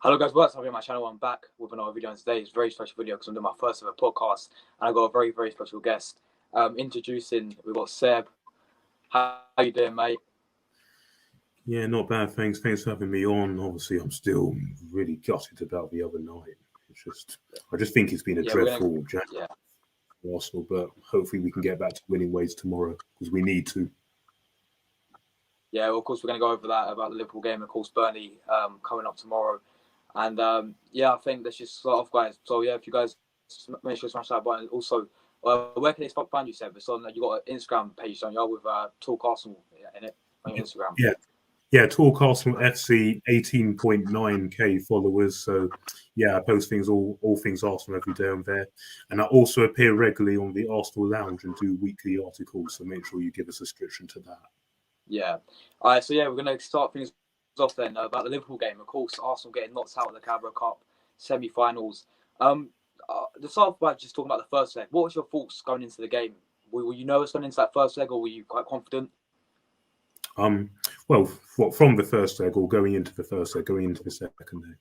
Hello guys, what's up? Here on my channel. I'm back with another video, and today is a very special video because I'm doing my first ever podcast, and I got a very special guest. Introducing, we've got Seb. How you doing, mate? Yeah, not bad. Thanks for having me on. Obviously, I'm still really gutted about the other night. I just think it's been a Yeah, we're gonna. dreadful January Yeah, for Arsenal, but hopefully we can get back to winning ways tomorrow because we need to. yeah. Well, of course, we're gonna go over that about the Liverpool game. Of course, Burnley coming up tomorrow, and yeah, I think let's just start off, guys. So yeah, if you guys make sure to smash that button. Also, where can they find you, Seb? It's on. You got an Instagram page, don't you? With Talk Arsenal in it on your Instagram. Yeah, Talk Arsenal FC, 18.9k followers. So yeah, I post things all things Arsenal every day on there, and I also appear regularly on the Arsenal Lounge and do weekly articles. So make sure you give a subscription to that. Yeah. All right. So yeah, we're gonna start things off then about the Liverpool game. Of course, Arsenal getting knocked out of the Carabao Cup semi-finals. The start off by just talking about the first leg. What was your thoughts going into the game? Were you nervous going into that first leg, or were you quite confident? Well, from the first leg or going into the first leg, going into the second leg?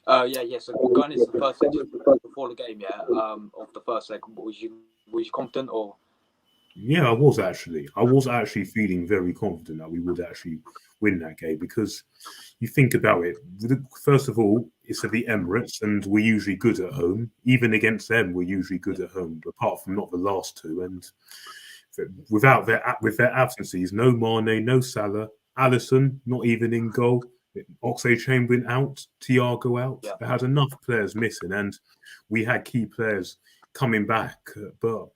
Yeah. So going into the first leg, just before the game, of the first leg, was you confident or? Yeah, I was actually feeling very confident that we would actually win that game because you think about it. First of all, it's at the Emirates, and we're usually good at home. Even against them, we're usually good at home, apart from not the last two. And with their absences, no Mane, no Salah, Alisson not even in goal, Oxlade-Chamberlain out, Thiago out. Yeah. They had enough players missing, and we had key players coming back, but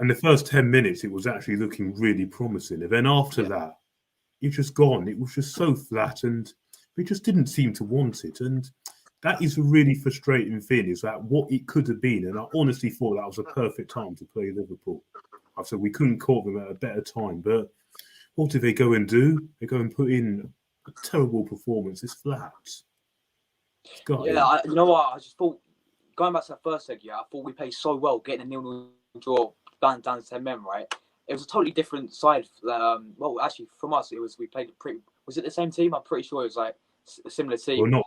in the first 10 minutes, it was actually looking really promising. And then after that, it just gone. It was just so flat, and we just didn't seem to want it. And that is a really frustrating thing, is that what it could have been. And I honestly thought that was a perfect time to play Liverpool. I said we couldn't call them at a better time. But what did they go and do? They go and put in a terrible performance. It's flat. You know what? I just thought, going back to that first leg, I thought we played so well, getting a 0-0 draw down to 10 men, right? It was a totally different side. Well, actually, from us, we played pretty. Was it the same team? I'm pretty sure it was like a similar team. Well,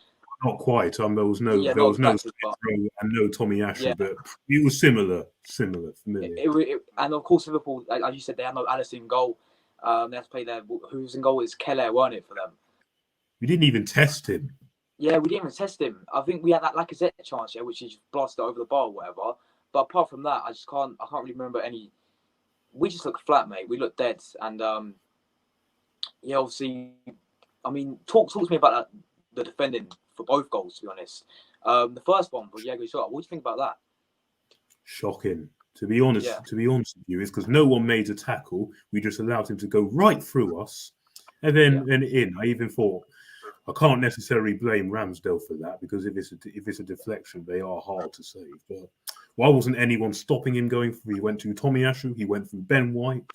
not quite. There was no and no Tommy Ashley, but it was similar. And of course, Liverpool, like you said, they had no Alisson in goal. They had to play there. Who was in goal? It's Keller, weren't it, for them? We didn't even test him. Yeah, we didn't even test him. I think we had that Lacazette chance, which he just blasted over the bar or whatever. But apart from that, I can't really remember any. We just looked flat, mate. We looked dead, and obviously, I mean, talk to me about the defending for both goals. To be honest, the first one for Diego Jota. What do you think about that? Shocking. To be honest with you, is because no one made a tackle. We just allowed him to go right through us, and then in. I even thought, I can't necessarily blame Ramsdale for that, because if it's a deflection, they are hard to save. But why wasn't anyone stopping him going through? He went through Tommy Ashley, he went through Ben White.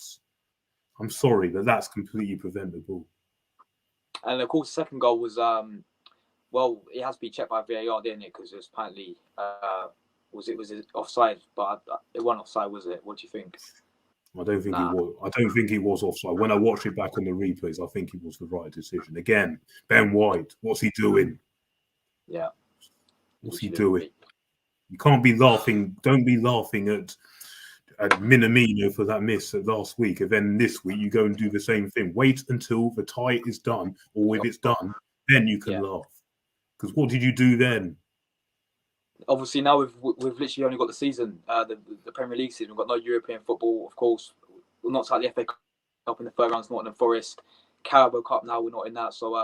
I'm sorry, but that's completely preventable. And of course, the second goal was well, it has to be checked by VAR, didn't it? Because it was apparently was it offside? But it wasn't offside, was it? What do you think? I don't think it was. I don't think he was offside. When I watched it back on the replays, I think it was the right decision. Again, Ben White, what's he doing? Yeah, what's he doing? You can't be laughing. Don't be laughing at Minamino for that miss last week, and then this week you go and do the same thing. Wait until the tie is done, or if it's done, then you can laugh. Because what did you do then? Obviously, now we've literally only got the season, the Premier League season. We've got no European football, of course. We're not like the FA Cup in the third round, Nottingham Forest. Carabao Cup now, we're not in that. So,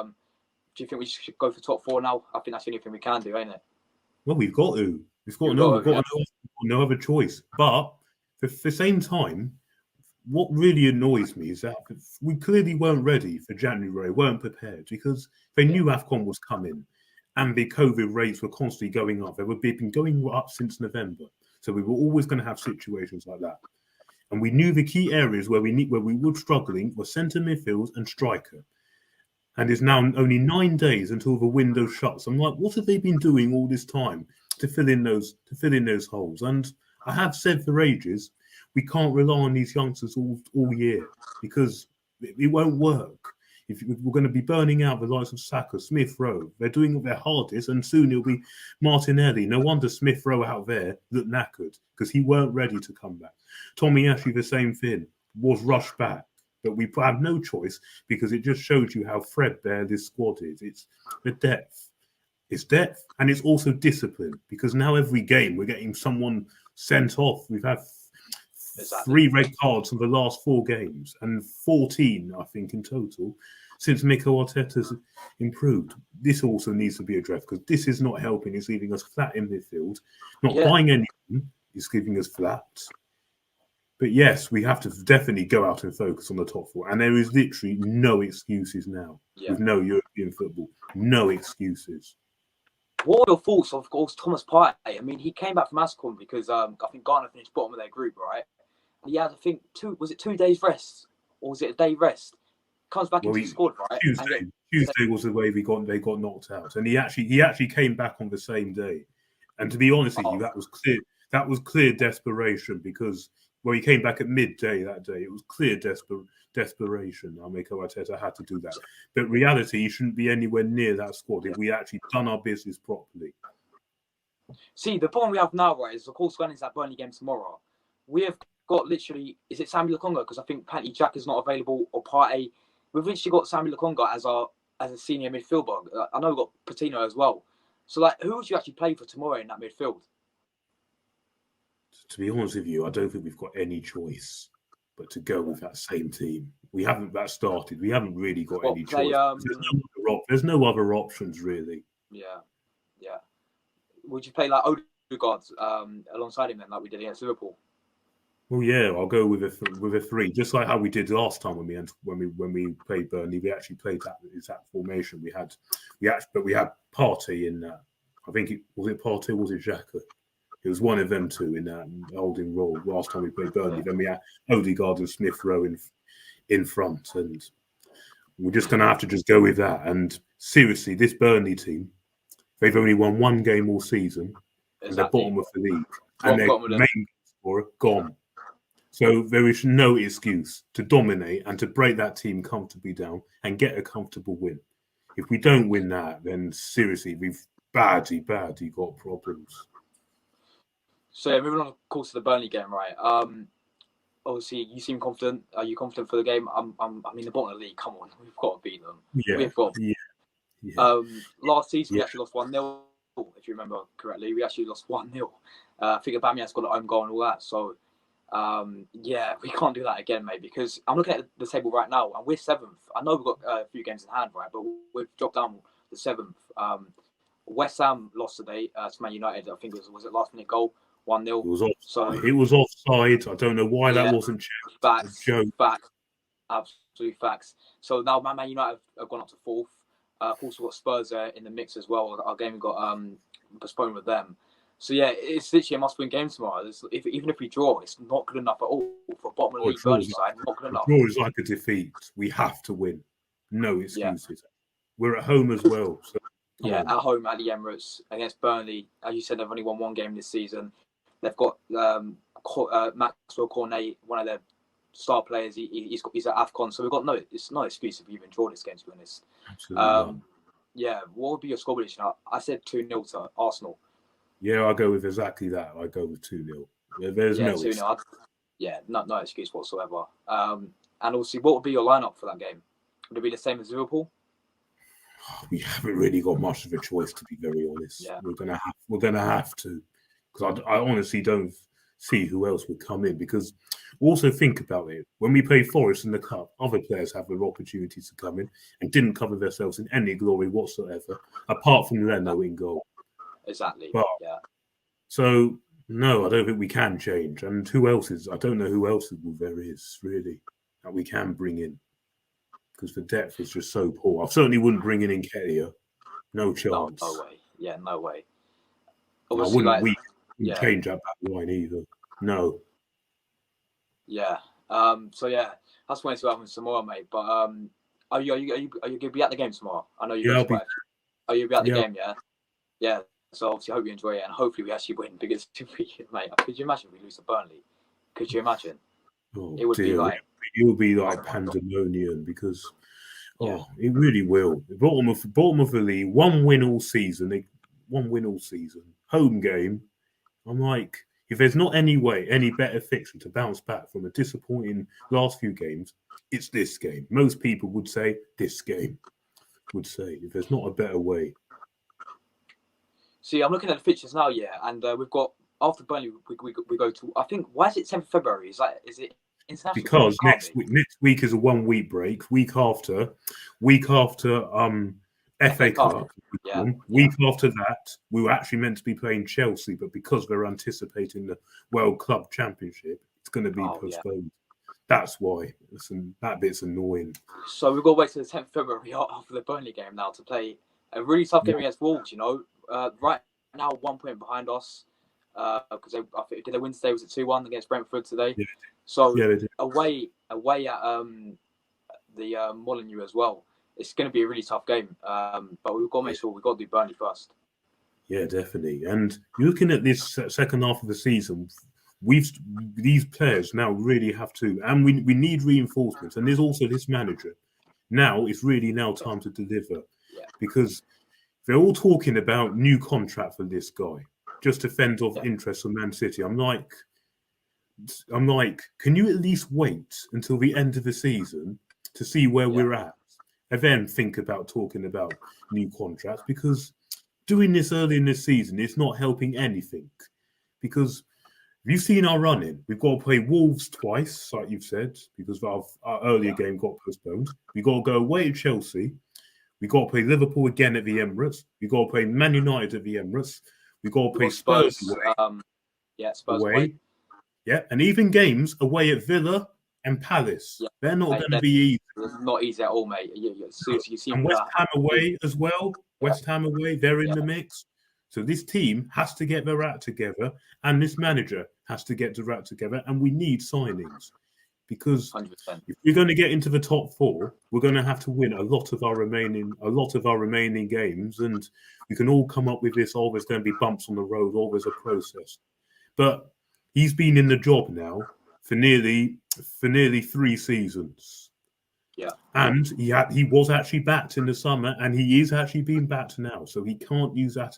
do you think we should go for top four now? I think that's the only thing we can do, ain't it? Well, we've got to. We've got no other choice. But at the same time, what really annoys me is that we clearly weren't ready for January, weren't prepared, because they knew AFCON was coming. And the COVID rates were constantly going up. They've been going up since November. So we were always going to have situations like that. And we knew the key areas where we were struggling were centre midfield and striker. And it's now only 9 days until the window shuts. I'm like, what have they been doing all this time to fill in those holes? And I have said for ages, we can't rely on these youngsters all year, because it won't work. If we're going to be burning out the likes of Saka, Smith Rowe, they're doing their hardest, and soon it'll be Martinelli. No wonder Smith Rowe out there looked knackered because he weren't ready to come back. Tommy Ashley, the same thing, was rushed back. But we have no choice because it just shows you how threadbare this squad is. It's the depth. It's depth and it's also discipline because now every game we're getting someone sent off. We've had 3 red cards in the last 4 games and 14, I think, in total since Mikel Arteta's improved. This also needs to be addressed because this is not helping. It's leaving us flat in midfield. Not buying anything. It's giving us flat. But yes, we have to definitely go out and focus on the top 4. And there is literally no excuses now with no European football. No excuses. What are your thoughts, of course, Thomas Partey? I mean, he came back from ASCON because I think Ghana finished bottom of their group, right? And he had, I think, 2 days rest? Or was it a day rest? Comes back into the squad, right? Tuesday was the way they got knocked out. And he actually came back on the same day. And to be honest with you, that was clear. That was clear desperation because he came back at midday that day. It was clear desperation. Mikel Arteta had to do that. But reality, he shouldn't be anywhere near that squad if we actually done our business properly. See, the problem we have now, right, is of course going into that Burnley game tomorrow. We have got literally, is it Samuel Lokonga? Because I think Panty Jack is not available, or Partey. We've literally got Samuel Lokonga as a senior midfielder. I know we've got Patino as well. So, like, who would you actually play for tomorrow in that midfield? To be honest with you, I don't think we've got any choice but to go with that same team. We haven't started. We haven't really got any choice. There's no other options, really. Yeah. Would you play like Odegaard alongside him then, like we did against Liverpool? Well, yeah, I'll go with a 3, just like how we did last time when we played Burnley. We actually played that exact formation. We had Partey in. I think was it Partey or was it Xhaka? It was one of them two in that holding role last time we played Burnley. Then we had Odegaard and Smith Rowe in front, and we're just going to have to just go with that. And seriously, this Burnley team, they've only won 1 game all season, and they're bottom of the league, and their main scorer gone. So there is no excuse to dominate and to break that team comfortably down and get a comfortable win. If we don't win that, then seriously, we've badly got problems. So yeah, moving on, of course, to the Burnley game, right? Obviously, you seem confident. Are you confident for the game? I mean, the bottom of the league. Come on, we've got to beat them. Yeah, we've got. Yeah. Last season we actually lost 1-0. If you remember correctly, we actually lost 1-0. I think Aubameyang's got an own goal and all that. So, we can't do that again, mate. Because I'm looking at the table right now, and we're 7th. I know we've got a few games in hand, right? But we've dropped down to 7th. West Ham lost today to Man United. I think it was it last minute goal. 1-0. It was offside. I don't know why that wasn't checked. Facts. Absolute facts. So now Man United have gone up to 4th. Of course, we've got Spurs in the mix as well. Our game got postponed with them. So yeah, it's literally a must-win game tomorrow. Even if we draw, it's not good enough at all for bottom of the league Burnley side. Not good enough. Draw is like a defeat. We have to win. No excuses. Yeah. We're at home as well. So at home at the Emirates against Burnley. As you said, they've only won 1 game this season. They've got Maxwell Cornet, one of their star players. He's at AFCON, so we've got it's no excuse if we even draw this game, to be honest. Absolutely. What would be your score prediction? I said 2-0 to Arsenal. Yeah, I'll go with exactly that. I go with 2-0. There's no 2-0. No excuse whatsoever. And obviously, what would be your lineup for that game? Would it be the same as Liverpool? We haven't really got much of a choice, to be very honest. Yeah. We're gonna have to, because I honestly don't see who else would come in. Because also think about it: when we play Forest in the cup, other players have their opportunities to come in and didn't cover themselves in any glory whatsoever, apart from Leno in goal. Exactly. So no, I don't think we can change. And who else is? I don't know who else there is really that we can bring in, because the depth is just so poor. I certainly wouldn't bring in Nketiah. No chance. No way. Yeah, no way. Obviously, I wouldn't change that back line either. No. Yeah. That's when it's happening tomorrow, mate. But are you going to be at the game tomorrow? I know you're going to. Are you be at the game? Yeah. Yeah. So obviously, I hope you enjoy it, and hopefully we actually win. Because mate, could you imagine if we lose to Burnley? Could you imagine? It would be like pandemonium, because Oh, it really will. Bottom of the league, one win all season. Home game. I'm like, if there's not any better fixture to bounce back from a disappointing last few games, it's this game. Most people would say this game. Would say if there's not a better way. See, I'm looking at the fixtures now, and we've got after Burnley, we go to, I think, why is it 10th February? Is it international? Because next week is a 1 week break. Week after FA Cup. Week after that, we were actually meant to be playing Chelsea, but because we're anticipating the World Club Championship, it's going to be postponed. That's why. That bit's annoying. So we've got to wait till the 10th February after the Burnley game now to play a really tough game against Wolves. Right now 1 point behind us because I think did they win today? Was it 2-1 against Brentford today? Yeah. So away at the Molineux as well. It's going to be a really tough game, but we've got to make sure we've got to do Burnley first. Yeah, definitely. And looking at this second half of the season, these players now really have to, and we need reinforcements. And there's also this manager. Now it's really time to deliver, because they're all talking about new contract for this guy just to fend off interest from Man City. I'm like, can you at least wait until the end of the season to see where we're at, and then think about talking about new contracts? Because doing this early in the season, it's not helping anything. Because you've seen our running. We've got to play Wolves twice, like you've said, because our earlier game got postponed. We've got to go away to Chelsea. We've got to play Liverpool again at the Emirates. We've got to play Man United at the Emirates. We've got to play Spurs away. Spurs away. Yeah, and even games away at Villa and Palace. Yeah. They're not going to be easy. It's not easy at all, mate. And West Ham away as well. West Ham away, they're in the mix. So this team has to get their act together, and this manager has to get their act together, and we need signings. Because 100%. If we're going to get into the top four, we're going to have to win a lot of our remaining games, and we can all come up with this. Oh, there's going to be bumps on the road, or there's a process. But he's been in the job now for nearly 3 seasons. Yeah, and he was actually backed in the summer, and he is actually being backed now, so he can't use that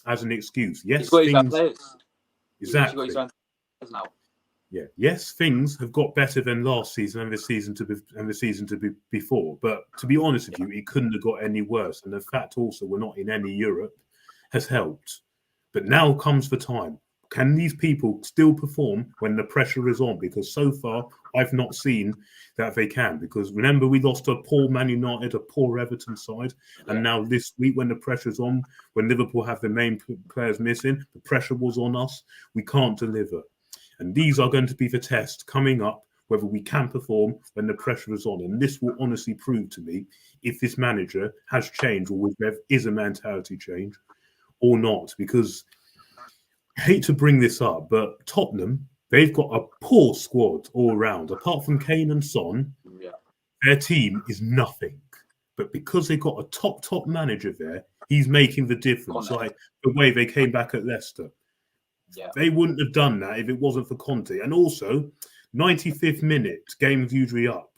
as an excuse. Yes, he's got his own players. Exactly. He's got his own players now. Yeah. Yes, things have got better than last season and the season before. But to be honest with you, it couldn't have got any worse. And the fact also we're not in any Europe has helped. But now comes the time. Can these people still perform when the pressure is on? Because so far, I've not seen that they can. Because remember, we lost to a poor Man United, a poor Everton side. And now this week, when the pressure's on, when Liverpool have the main players missing, the pressure was on us. We can't deliver. And these are going to be the tests coming up, whether we can perform when the pressure is on. And this will honestly prove to me if this manager has changed, or if there is a mentality change or not. Because I hate to bring this up, but Tottenham, they've got a poor squad all around. Apart from Kane and Son, their team is nothing. But because they've got a top manager there, he's making the difference. Like the way they came back at Leicester. Yeah. They wouldn't have done that if it wasn't for Conte. And also, 95th minute, game was usually up.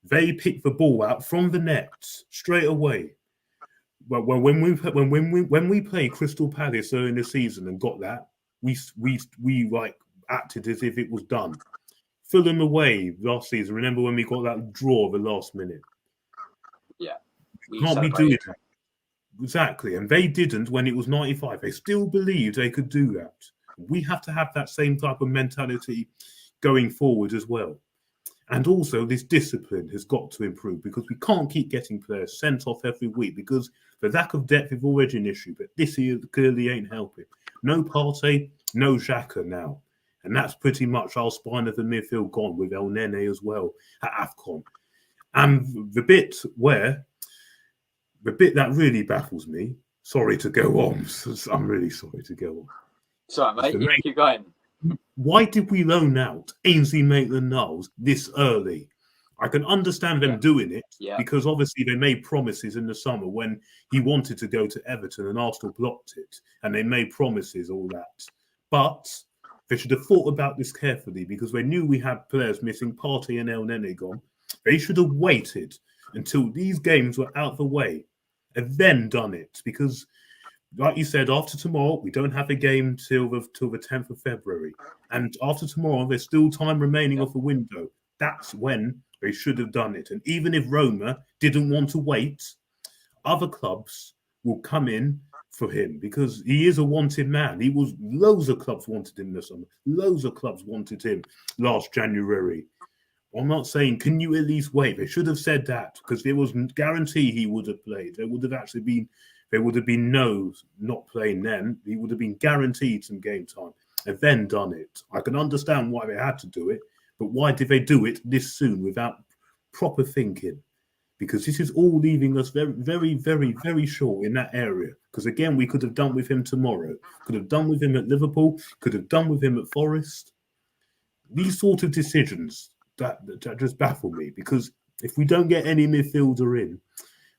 They picked the ball out from the net straight away. Well, when we played Crystal Palace early in the season and got that, we like acted as if it was done. Fulham away last season. Remember when we got that draw at the last minute? Yeah, we can't be doing that. Exactly, and they didn't when it was 95. They still believed they could do that. We have to have that same type of mentality going forward as well. And also, this discipline has got to improve, because we can't keep getting players sent off every week, because the lack of depth is already an issue, but this year clearly ain't helping. No Partey, no Xhaka now. And that's pretty much our spine of the midfield gone, with El Nene as well at AFCON. And the bit that really baffles me, sorry to go on, I'm really sorry to go on. Sorry, mate, keep going. Why did we loan out Ainsley Maitland-Niles this early? I can understand them doing it because obviously they made promises in the summer when he wanted to go to Everton and Arsenal blocked it, and they made promises, all that. But they should have thought about this carefully, because they knew we had players missing, Partey and El Nene gone. They should have waited until these games were out the way, and then done it. Because, like you said, after tomorrow we don't have a game till the 10th of February, and after tomorrow there's still time remaining of the window. That's when they should have done it. And even if Roma didn't want to wait, other clubs will come in for him because he is a wanted man. Loads of clubs wanted him this summer. Loads of clubs wanted him last January. I'm not saying, can you at least wait? They should have said that because there was guarantee he would have played. There would have been no not playing then. He would have been guaranteed some game time and then done it. I can understand why they had to do it, but why did they do it this soon without proper thinking? Because this is all leaving us very, very, very, very short in that area. Because again, we could have done with him tomorrow, could have done with him at Liverpool, could have done with him at Forest. These sort of decisions that just baffle me, because if we don't get any midfielder in,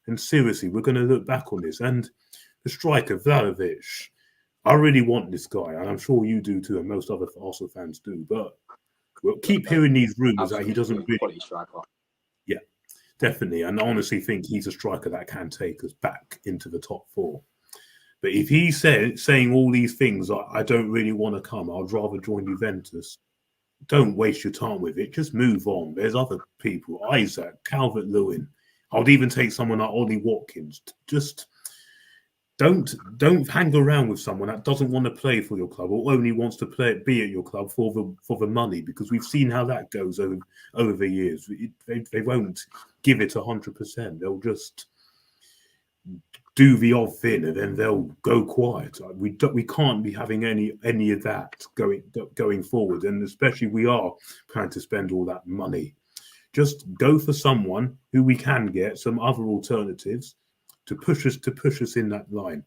then seriously, we're going to look back on this. And the striker, Vlahovic, I really want this guy, and I'm sure you do too, and most other Arsenal fans do, but we'll keep hearing these rumours that he doesn't really... Yeah, definitely. And I honestly think he's a striker that can take us back into the top four. But if he's saying all these things, I don't really want to come, I'd rather join Juventus, don't waste your time with it. Just move on. There's other people, Isaac, Calvert-Lewin. I'd even take someone like Ollie Watkins. Just don't hang around with someone that doesn't want to play for your club or only wants to be at your club for the money, because we've seen how that goes over the years. They won't give it 100%. They'll just do the odd thing and then they'll go quiet. We can't be having any of that going forward, and especially we are planning to spend all that money. Just go for someone who we can get some other alternatives to push us in that line.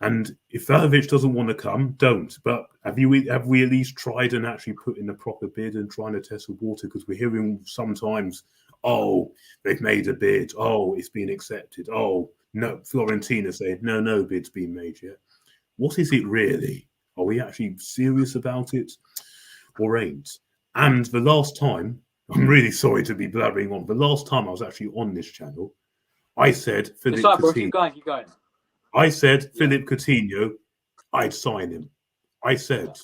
And if Vlahovic doesn't want to come, don't. But have we at least tried and actually put in a proper bid and trying to test the water? Because we're hearing sometimes, oh, they've made a bid. Oh, it's been accepted. Oh, no, Fiorentina saying, no bid's been made yet. What is it really? Are we actually serious about it or ain't? And the last time, I'm really sorry to be blabbering on, the last time I was actually on this channel, I said Philip Coutinho. Keep going. I said Philip Coutinho, I'd sign him. I said,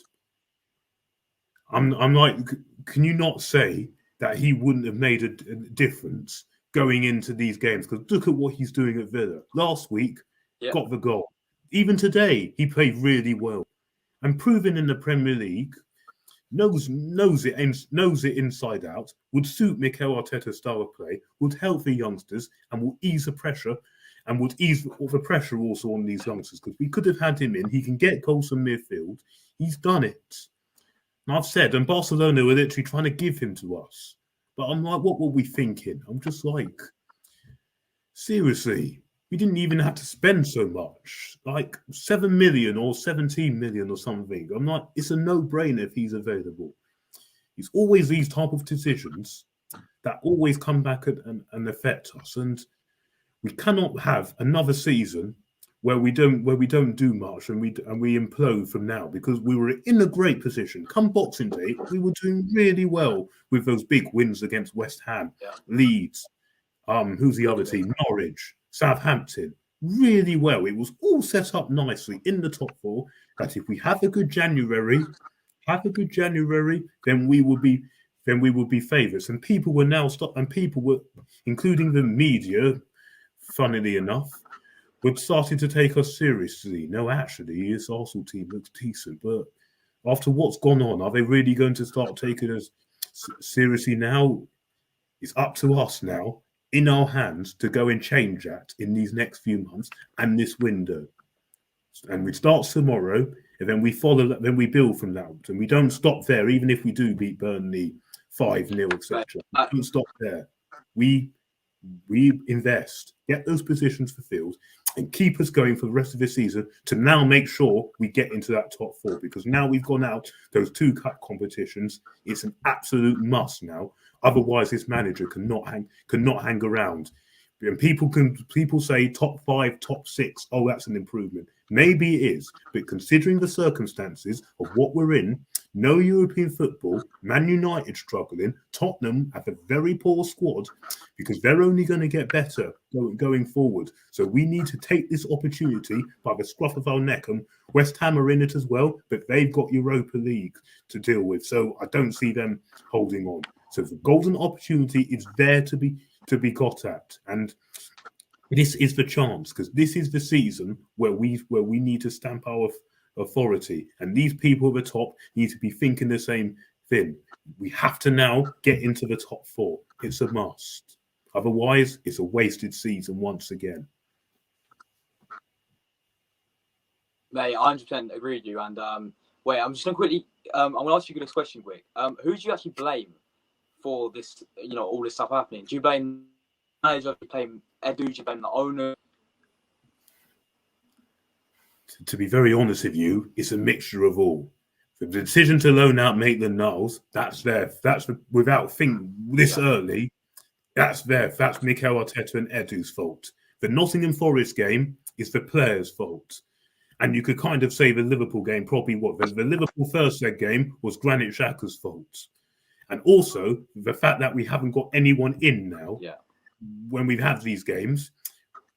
I'm like, can you not say that he wouldn't have made a difference going into these games? Because look at what he's doing at Villa. Last week, got the goal. Even today, he played really well. And proven in the Premier League, knows it inside out, would suit Mikel Arteta's style of play, would help the youngsters, and will ease the pressure, and would ease the pressure also on these youngsters, because we could have had him in. He can get goals from midfield. He's done it. And I've said, and Barcelona were literally trying to give him to us. But I'm like, what were we thinking? I'm just like, seriously, we didn't even have to spend so much, like 7 million or 17 million or something. I'm like, it's a no-brainer if he's available. It's always these type of decisions that always come back and affect us. And we cannot have another season where we don't do much and we implode from now, because we were in a great position. Come Boxing Day, we were doing really well with those big wins against West Ham, Leeds, who's the other team? Norwich, Southampton. Really well. It was all set up nicely in the top four. That if we have a good January, then we will be favourites. And people were now including the media, funnily enough, were starting to take us seriously. No, actually, this Arsenal team looks decent, but after what's gone on, are they really going to start taking us seriously now? It's up to us now, in our hands, to go and change that in these next few months and this window. And we start tomorrow, and then we follow that, then we build from that. And we don't stop there, even if we do beat Burnley 5-0, etc. We don't stop there. We invest, get those positions fulfilled, and keep us going for the rest of the season to now make sure we get into that top four. Because now we've gone out those 2 cup competitions, it's an absolute must now. Otherwise, this manager cannot hang around. And people say top 5, top 6. Oh, that's an improvement. Maybe it is, but considering the circumstances of what we're in, no European football, Man United struggling, Tottenham have a very poor squad because they're only going to get better going forward. So we need to take this opportunity by the scruff of our neck. And West Ham are in it as well, but they've got Europa League to deal with. So I don't see them holding on. So the golden opportunity is there to be got at. And this is the chance, because this is the season where we need to stamp our authority, and these people at the top need to be thinking the same thing. We have to now get into the top four. It's a must. Otherwise, it's a wasted season once again. Mate, I 100% agree with you. And wait, I'm just gonna quickly. I'm gonna ask you this question quick. Who do you actually blame for this? All this stuff happening. Do you blame the manager? Do you blame Edu? Do you blame the owner? To be very honest with you, it's a mixture of all. The decision to loan out Maitland-Niles, that's without thinking this early, that's Mikel Arteta and Edu's fault. The Nottingham Forest game is the players' fault. And you could kind of say the Liverpool game probably the Liverpool first leg game was Granit Xhaka's fault. And also the fact that we haven't got anyone in now when we've had these games,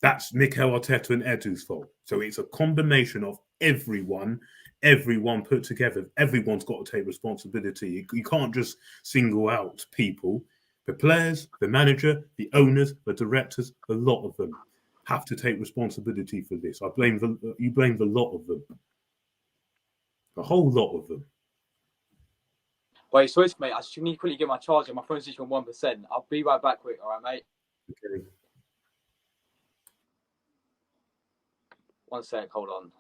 that's Mikel Arteta and Edu's fault. So it's a combination of everyone put together. Everyone's got to take responsibility. You can't just single out people. The players, the manager, the owners, the directors, a lot of them have to take responsibility for this. You blame the lot of them. A whole lot of them. Wait, sorry, mate. I just need to quickly get my charger. My phone's just on 1%. I'll be right back quick, all right, mate? Okay. 1 sec, hold on.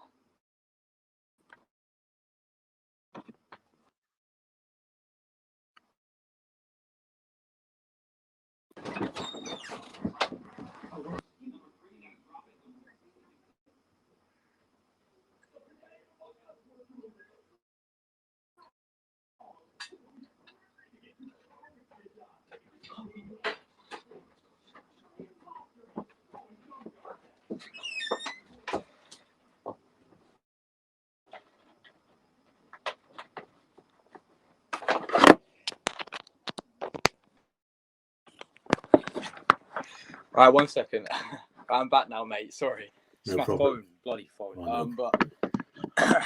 All right, 1 second. I'm back now, mate. Sorry. It's No my problem. phone, bloody phone. Oh, no. But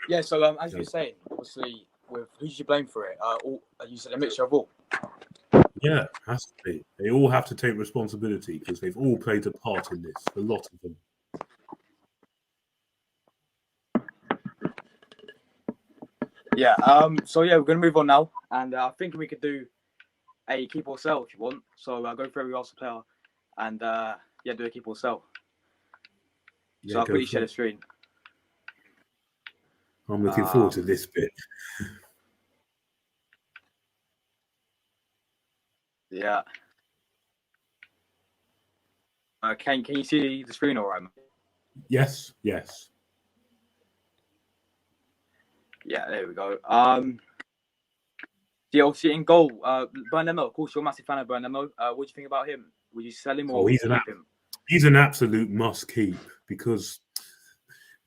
yeah, so as you were saying, obviously, who did you blame for it? You said a mixture of all. Yeah, has to be. They all have to take responsibility because they've all played a part in this. A lot of them. Yeah. So yeah, we're gonna move on now, and I think we could do a keep or sell if you want. So go through every Arsenal player, and do a keep or sell. Yeah, So I'll quickly share the screen. I'm looking forward to this bit. Yeah. Can you see the screen all right, mate? Yes. Yeah, there we go. Yeah, obviously in goal, Burnley. Of course, you're a massive fan of Burnley. What do you think about him? Would you sell him or keep him? He's an absolute must keep because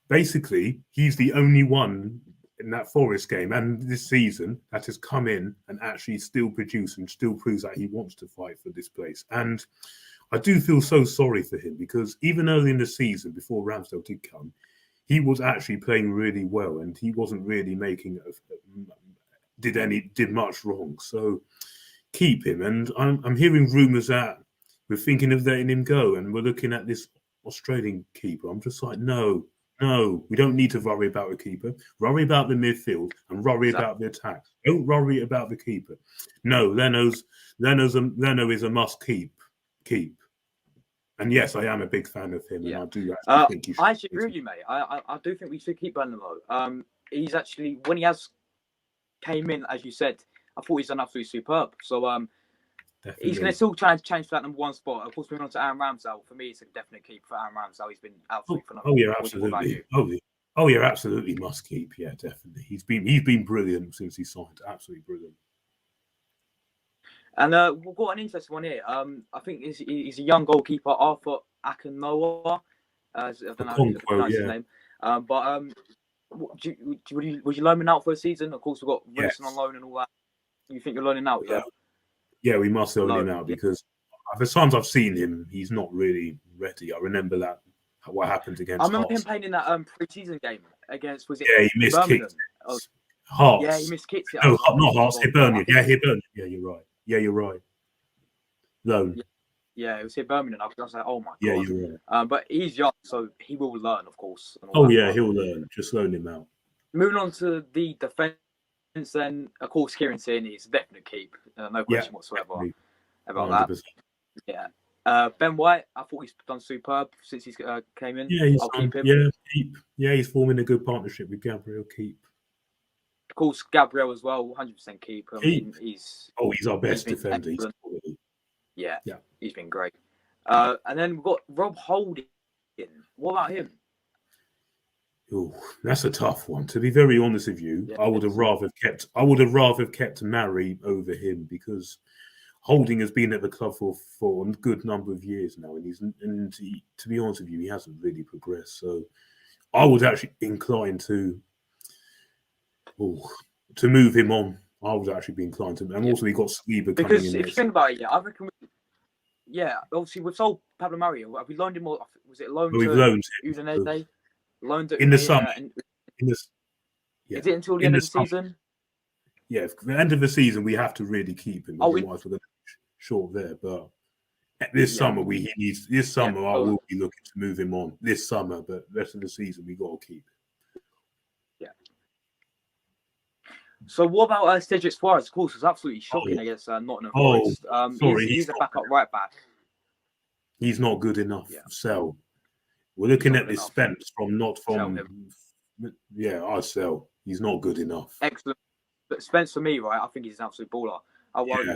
basically he's the only one in that Forest game and this season that has come in and actually still produce and still proves that he wants to fight for this place. And I do feel so sorry for him because even early in the season, before Ramsdale did come, he was actually playing really well and he wasn't really did much wrong. So keep him. And I'm hearing rumours that we're thinking of letting him go and we're looking at this Australian keeper. I'm just like, no, we don't need to worry about a keeper. Worry about the midfield and worry about the attack. Don't worry about the keeper. No, Leno is a must keep. And yes, I am a big fan of him, and I do actually think he should. I actually agree with you, mate. I do think we should keep Burnley. He's actually, when he has came in, as you said, I thought he's done absolutely superb. So definitely. He's going to still try to change for that number one spot. Of course, moving on to Aaron Ramsdale, for me, it's a definite keep for Aaron Ramsdale. He's been absolutely phenomenal. Oh yeah, absolutely. Oh yeah, absolutely must keep. Yeah, definitely. He's been brilliant since he signed. Absolutely brilliant. And we've got an interesting one here. I think he's a young goalkeeper, Arthur Akinoa. I don't know how to pronounce his name. But would you loan him out for a season? Of course, we've got Wilson on Yes. loan and all that. You think you're loaning out? Yeah. Yeah, we must loan him out because the times I've seen him, he's not really ready. I remember that what happened against. I remember Hearts. him playing in that pre-season game against. Was it? Yeah, he missed Birmingham? kicks. Hearts. Yeah, he missed kicks. No, not Hearts. Hibernian. Yeah, Hibernian. Yeah, you're right. Yeah, you're right. Loan. Yeah, it was Birmingham. I was like, oh my god. Yeah, you're right. But he's young, so he will learn, of course. Oh yeah, he'll learn. Just loan him out. Moving on to the defence, then of course Kieran Tierney is a definite keep. No question whatsoever about 100%. That. Yeah. Ben White, I thought he's done superb since he's came in. Yeah, I'll keep him. Yeah, he's forming a good partnership with Gabriel. Keep. Of course, Gabriel as well, 100% keep. I mean, he's our best defender. Yeah, he's been great. And then we've got Rob Holding. What about him? Oh, that's a tough one. To be very honest with you, I would have rather kept Murray over him because Holding has been at the club for a good number of years now, and to be honest with you, he hasn't really progressed. So I would actually incline to move him on. I would actually be inclined to, and also we got Saliba coming in. Because if you think about it, I reckon. Obviously we've sold Pablo Mari. Have we loaned him? Or was it loaned? We've loaned him. Udinese. Loaned in the summer. Is it until the end of the season? Yeah, at the end of the season we have to really keep him. Otherwise we're going to be short there. But this summer he needs. This summer I will be looking to move him on this summer. But the rest of the season we got to keep. Yeah. So what about Cedric Suarez? Of course, it was absolutely shocking against Nottingham Forest. Sorry, he's a backup right back. He's not good enough. Sell. We're looking at this Spence I sell. He's not good enough. Excellent. But Spence, for me, right, I think he's an absolute baller.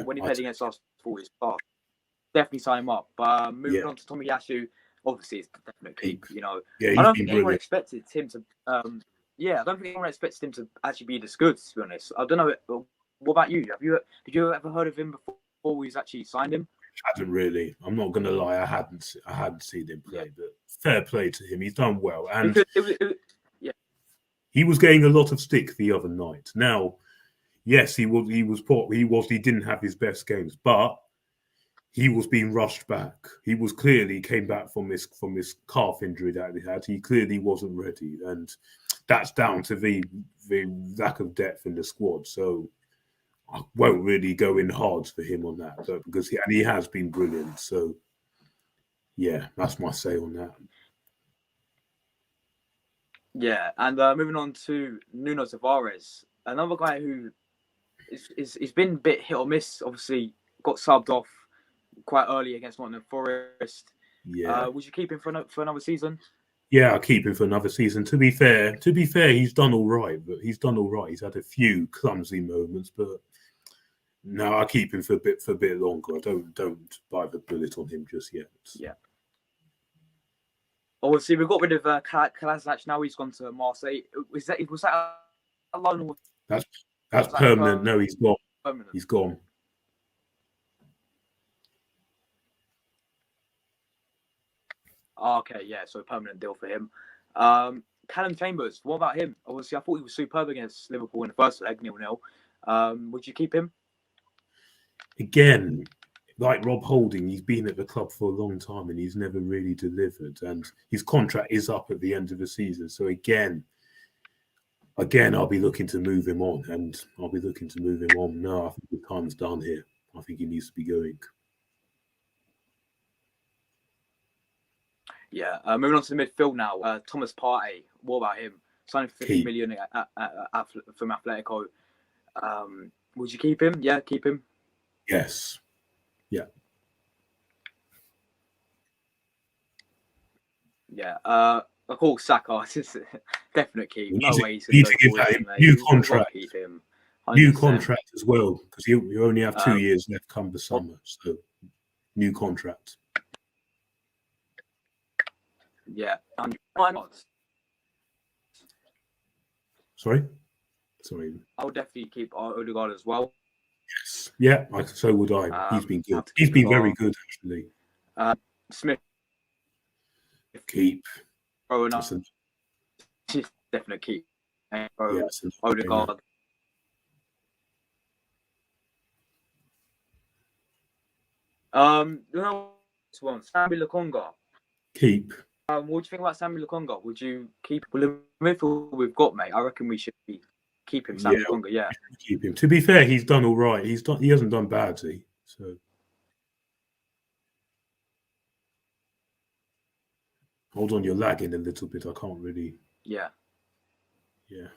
When he played against us for his start, definitely sign him up. But moving on to Tommy Yasu, obviously it's a definite keep. You know, I don't think anyone expected him to. I don't think anyone expected him to actually be this good. To be honest, I don't know. What about you? Did you ever heard of him before we actually signed him? I hadn't really. I'm not going to lie. I hadn't seen him play, but fair play to him. He's done well, and he was getting a lot of stick the other night. Now, yes, he didn't have his best games, but he was being rushed back. He was clearly came back from this calf injury that he had. He clearly wasn't ready, and that's down to the lack of depth in the squad. So I won't really go in hard for him on that, but because he has been brilliant. So yeah, that's my say on that. Yeah, and moving on to Nuno Tavares, another guy who is been a bit hit or miss. Obviously, got subbed off quite early against Nottingham Forest. Yeah, would you keep him for another season? Yeah, I'll keep him for another season. To be fair, he's done all right. He's had a few clumsy moments, but no, I'll keep him for a bit longer. I don't buy the bullet on him just yet. Yeah. Obviously, we got rid of Kolasinac. Now he's gone to Marseille. Was that a loan? That's permanent. No, he's gone. Permanent. He's gone. Oh, okay, yeah, so a permanent deal for him. Callum Chambers, what about him? Obviously, I thought he was superb against Liverpool in the first leg, 0-0. Would you keep him? Again, like Rob Holding, he's been at the club for a long time and he's never really delivered. And his contract is up at the end of the season. So again, I'll be looking to move him on. No, I think the time's done here. I think he needs to be going. Yeah, moving on to the midfield now. Thomas Partey, what about him? Signing for 50 million from Atletico. Would you keep him? Yeah, keep him. Yes. Yeah. Yeah. Of course, Saka is definite keep. No way he's going to give that new contract. Keep him. 100%. New contract as well, because you only have 2 years left come the summer. So, new contract. Yeah. Sorry. I would definitely keep Odegaard as well. Yes. Yeah, so would I. He's been good. He's been very good, actually. Smith. Keep. Growing up. Definitely keep. Yes, Odegaard. This one, Sammy Lokonga. Keep. What do you think about Sammy Lokonga? Would you keep? Well, the midfield we've got, mate. I reckon we should be keeping Sammy Lokonga. Yeah, keep him. To be fair, he's done all right. He hasn't done badly. So. Hold on, you're lagging a little bit. I can't really. Yeah. Yeah.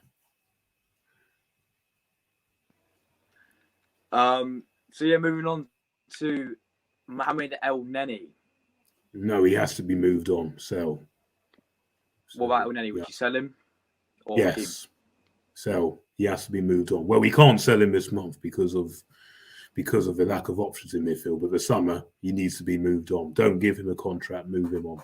So yeah, moving on to Mohamed El Neni. No, he has to be moved on. Sell. What about El Neni? Would you sell him? Or yes. Keep? Sell. He has to be moved on. Well, we can't sell him this month because of the lack of options in midfield. But the summer, he needs to be moved on. Don't give him a contract. Move him on.